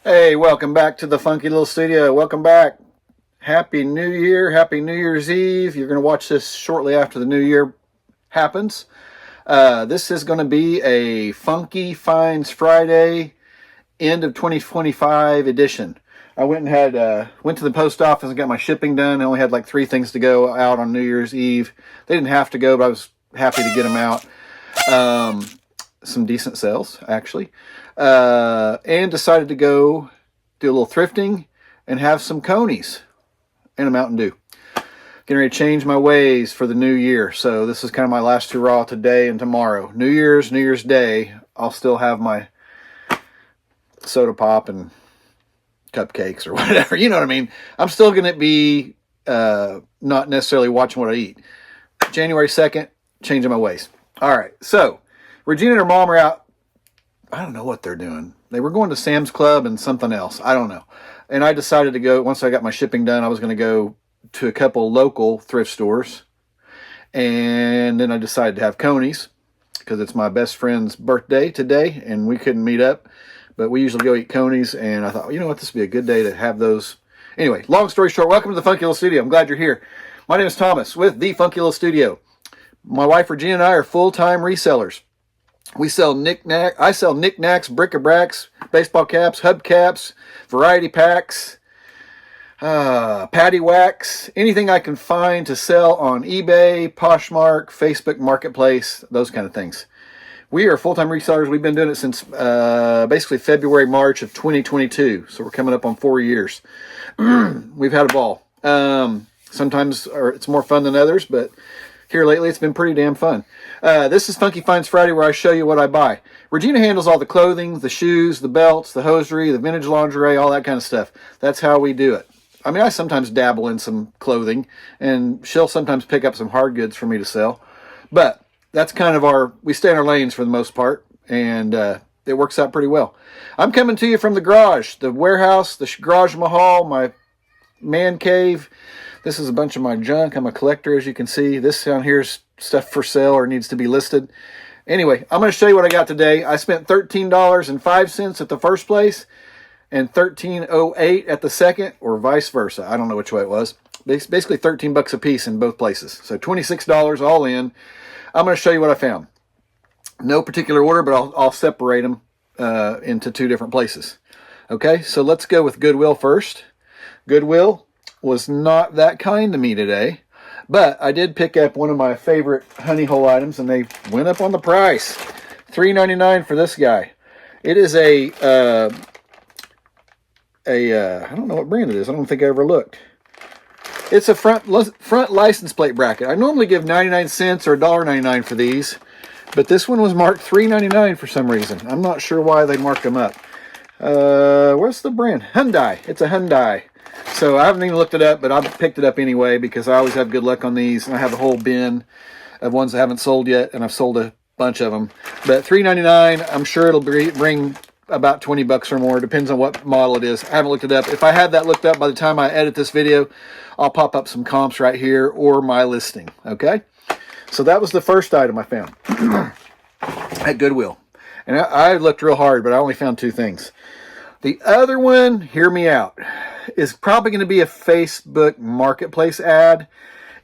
Hey, welcome back to the funky little studio. Welcome back. Happy New Year. Happy New Year's Eve. You're going to watch this shortly after the New Year happens. This is going to be a Funky Finds Friday, end of 2025 edition. I went to the post office and got my shipping done. I only had like 3 things to go out on New Year's Eve. They didn't have to go, but I was happy to get them out. Some decent sales, actually. And decided to go do a little thrifting and have some conies and a Mountain Dew. Getting ready to change my ways for the new year. So this is kind of my last hurrah today and tomorrow. New Year's Day, I'll still have my soda pop and cupcakes or whatever. You know what I mean? I'm still going to be not necessarily watching what I eat. January 2nd, changing my ways. All right, so Regina and her mom are out. I don't know what they're doing. They were going to Sam's Club and something else. I don't know. And I decided to go, once I got my shipping done, I was going to go to a couple local thrift stores. And then I decided to have conies because it's my best friend's birthday today and we couldn't meet up. But we usually go eat conies, and I thought, well, you know what, this would be a good day to have those. Anyway, long story short, welcome to the Funky Little Studio. I'm glad you're here. My name is Thomas with the Funky Little Studio. My wife Regina and I are full-time resellers. We sell knickknacks. I sell knickknacks, bric-a-bracs, baseball caps, hubcaps, variety packs, patty wax, anything I can find to sell on eBay, Poshmark, Facebook Marketplace, those kind of things. We are full-time resellers. We've been doing it since basically February, March of 2022. So we're coming up on 4 years. We've had a ball. Sometimes it's more fun than others, but here lately it's been pretty damn fun. This is Funky Finds Friday, where I show you what I buy. Regina handles all the clothing, the shoes, the belts, the hosiery, the vintage lingerie, all that kind of stuff. That's how we do it. I mean, I sometimes dabble in some clothing, and she'll sometimes pick up some hard goods for me to sell. But that's kind of we stay in our lanes for the most part, and it works out pretty well. I'm coming to you from the garage, the warehouse, the garage mahal, my man cave. This is a bunch of my junk. I'm a collector, as you can see. This down here is stuff for sale or needs to be listed. Anyway, I'm going to show you what I got today. I spent $13.05 at the first place and $13.08 at the second, or vice versa. I don't know which way it was. Basically $13 a piece in both places. So $26 all in. I'm going to show you what I found. No particular order, but I'll separate them into 2 different places. Okay, so let's go with Goodwill first. Goodwill was not that kind to me today, but I did pick up one of my favorite honey hole items, and they went up on the price. $3.99 for this guy. It is I don't know what brand it is. I don't think I ever looked. It's a front license plate bracket. I normally give 99 cents or $1.99 for these, but this one was marked $3.99 for some reason. I'm not sure why they marked them up. Where's the brand? Hyundai. It's a Hyundai. So I haven't even looked it up, but I picked it up anyway because I always have good luck on these, and I have a whole bin of ones that haven't sold yet, and I've sold a bunch of them. But $3.99, I'm sure it'll bring about $20 or more. Depends on what model it is. I haven't looked it up. If I had that looked up by the time I edit this video, I'll pop up some comps right here or my listing. Okay? So that was the first item I found at Goodwill. And I looked real hard, but I only found 2 things. The other one, hear me out, is probably going to be a Facebook Marketplace ad.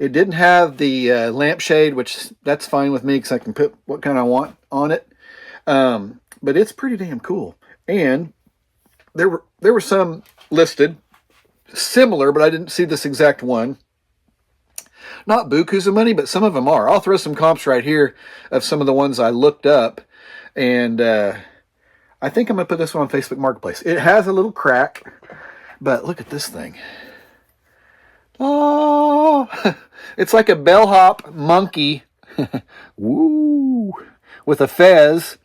It didn't have the lampshade, which that's fine with me because I can put what kind I want on it. But it's pretty damn cool. And there were some listed similar, but I didn't see this exact one. Not bukus of money, but some of them are. I'll throw some comps right here of some of the ones I looked up. And I think I'm going to put this one on Facebook Marketplace. It has a little crack, but look at this thing. Oh, it's like a bellhop monkey. Woo, with a fez.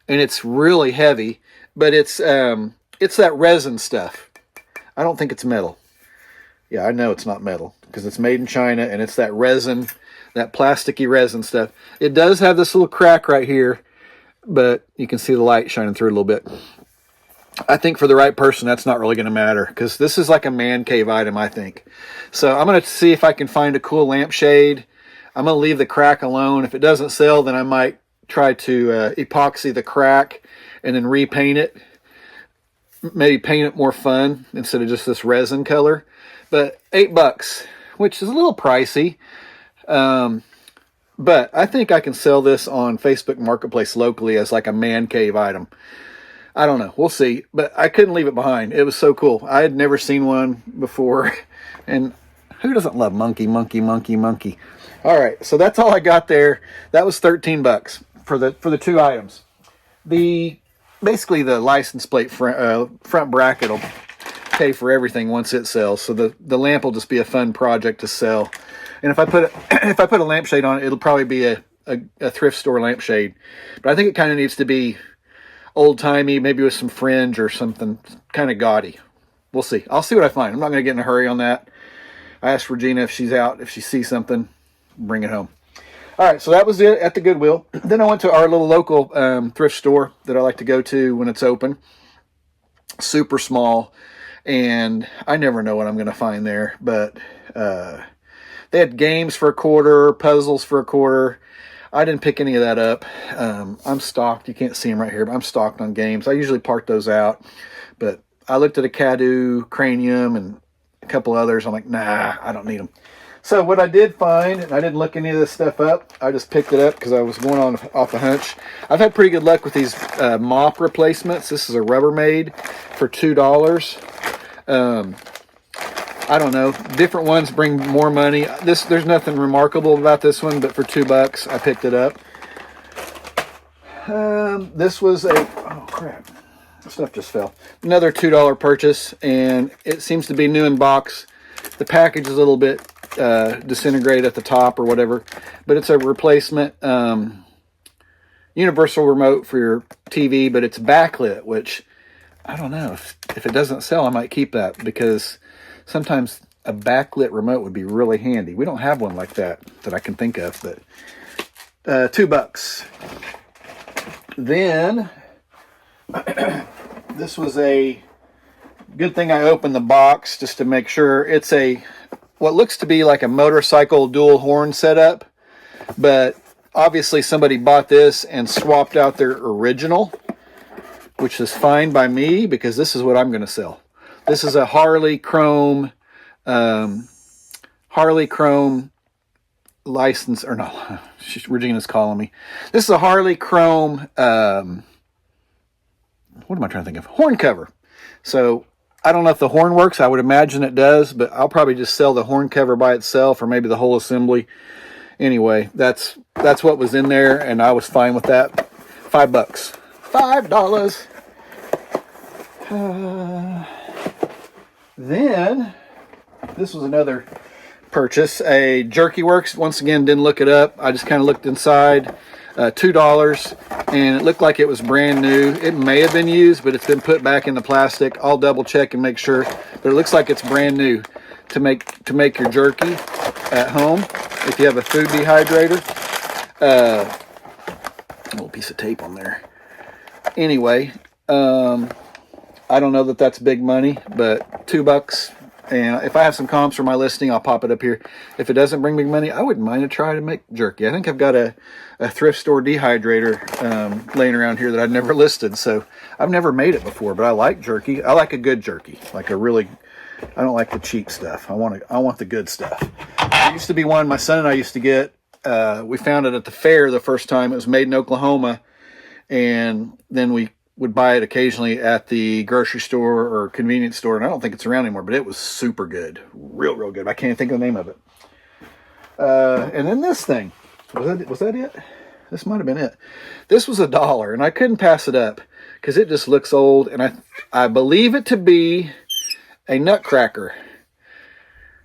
And it's really heavy, but it's that resin stuff. I don't think it's metal. Yeah, I know it's not metal because it's made in China, and it's that resin, that plasticky resin stuff. It does have this little crack right here, but you can see the light shining through it a little bit. I think for the right person, that's not really going to matter because this is like a man cave item, I think. So I'm going to see if I can find a cool lampshade. I'm going to leave the crack alone. If it doesn't sell, then I might try to epoxy the crack and then repaint it. maybe paint it more fun instead of just this resin color. But $8, which is a little pricey. But I think I can sell this on Facebook Marketplace locally as like a man cave item. I don't know. We'll see. But I couldn't leave it behind. It was so cool. I had never seen one before. And who doesn't love monkey? All right. So that's all I got there. That was $13 for the two items. Basically the license plate front bracket will pay for everything once it sells. So the lamp will just be a fun project to sell. And if I put a lampshade on it, it'll probably be a thrift store lampshade. But I think it kind of needs to be old-timey, maybe with some fringe or something kind of gaudy. We'll see. I'll see what I find. I'm not going to get in a hurry on that. I asked Regina if she's out, if she sees something, bring it home. All right, so that was it at the Goodwill. Then I went to our little local thrift store that I like to go to when it's open. Super small, and I never know what I'm going to find there. But they had games for $1, puzzles for $1. I didn't pick any of that up. I'm stocked. You can't see them right here, but I'm stocked on games. I usually part those out. But I looked at a Caddo, Cranium, and a couple others. I'm like, nah, I don't need them. So what I did find, and I didn't look any of this stuff up, I just picked it up because I was going on off a hunch. I've had pretty good luck with these mop replacements. This is a Rubbermaid for $2. I don't know. Different ones bring more money. There's nothing remarkable about this one, but for $2, I picked it up. This was oh crap. Stuff just fell. Another $2 purchase, and it seems to be new in box. The package is a little bit disintegrated at the top or whatever, but it's a replacement universal remote for your TV, but it's backlit, which I don't know. If it doesn't sell, I might keep that because sometimes a backlit remote would be really handy. We don't have one like that I can think of, but $2. Then this was a good thing I opened the box just to make sure. It's what looks to be like a motorcycle dual horn setup, but obviously somebody bought this and swapped out their original, which is fine by me because this is what I'm going to sell. This is a Harley Chrome license, or no, Regina's calling me. This is a Harley Chrome, what am I trying to think of? Horn cover. So I don't know if the horn works. I would imagine it does, but I'll probably just sell the horn cover by itself or maybe the whole assembly. Anyway, that's what was in there, and I was fine with that. $5. $5. Then this was another purchase, a Jerky Works. Once again, didn't look it up. I just kind of looked inside. $2, and it looked like it was brand new. It may have been used, but it's been put back in the plastic. I'll double check and make sure, but it looks like it's brand new to make your jerky at home if you have a food dehydrator. A little piece of tape on there. Anyway, I don't know that that's big money, but $2. And if I have some comps for my listing, I'll pop it up here. If it doesn't bring big money, I wouldn't mind to try to make jerky. I think I've got a thrift store dehydrator laying around here that I've never listed. So I've never made it before, but I like jerky. I like a good jerky, like a really. I don't like the cheap stuff. I want the good stuff. There used to be one my son and I used to get. We found it at the fair the first time. It was made in Oklahoma, and then we would buy it occasionally at the grocery store or convenience store, and I don't think it's around anymore, but it was super good. Real good. I can't think of the name of it. And then this thing. Was that it? This might have been it. This was $1, and I couldn't pass it up because it just looks old, and I believe it to be a nutcracker.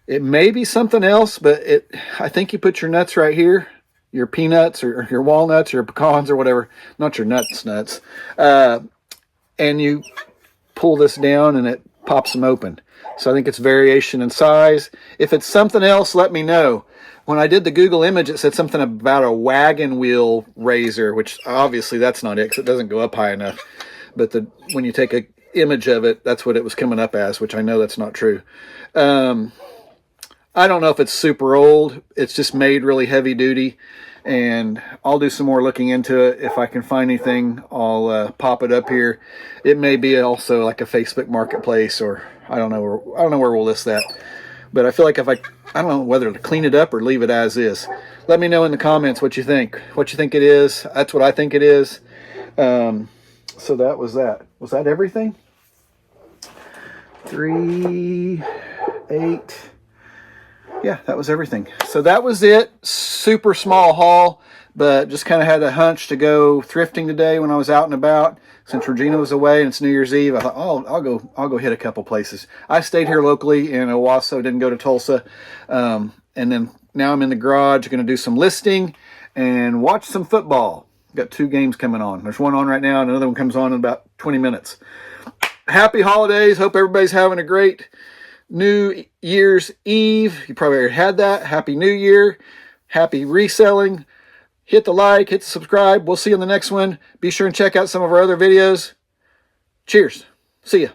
It may be something else, but I think you put your nuts right here. Your peanuts or your walnuts or pecans or whatever, not your nuts, and you pull this down and it pops them open. So I think it's variation in size. If it's something else, let me know. When I did the Google image, it said something about a wagon wheel razor, which obviously that's not it because it doesn't go up high enough. But when you take an image of it, that's what it was coming up as, which I know that's not true. I don't know if it's super old. It's just made really heavy duty. and I'll do some more looking into it. If I can find anything, I'll pop it up here. It may be also like a Facebook Marketplace, or I don't know where we'll list that. But I feel like if I don't know whether to clean it up or leave it as is. Let me know in the comments what you think. What you think it is. That's what I think it is. So that was that. Was that everything? 3, 8. Yeah, that was everything. So that was it. Super small haul, but just kind of had a hunch to go thrifting today when I was out and about. Since Regina was away and it's New Year's Eve, I thought, oh, I'll go hit a couple places. I stayed here locally in Owasso, didn't go to Tulsa. And then now I'm in the garage, going to do some listing and watch some football. Got 2 games coming on. There's one on right now, and another one comes on in about 20 minutes. Happy holidays. Hope everybody's having a great New Year's Eve. You probably already had that. Happy New Year. Happy reselling. Hit the like, hit the subscribe. We'll see you in the next one. Be sure and check out some of our other videos. Cheers. See ya.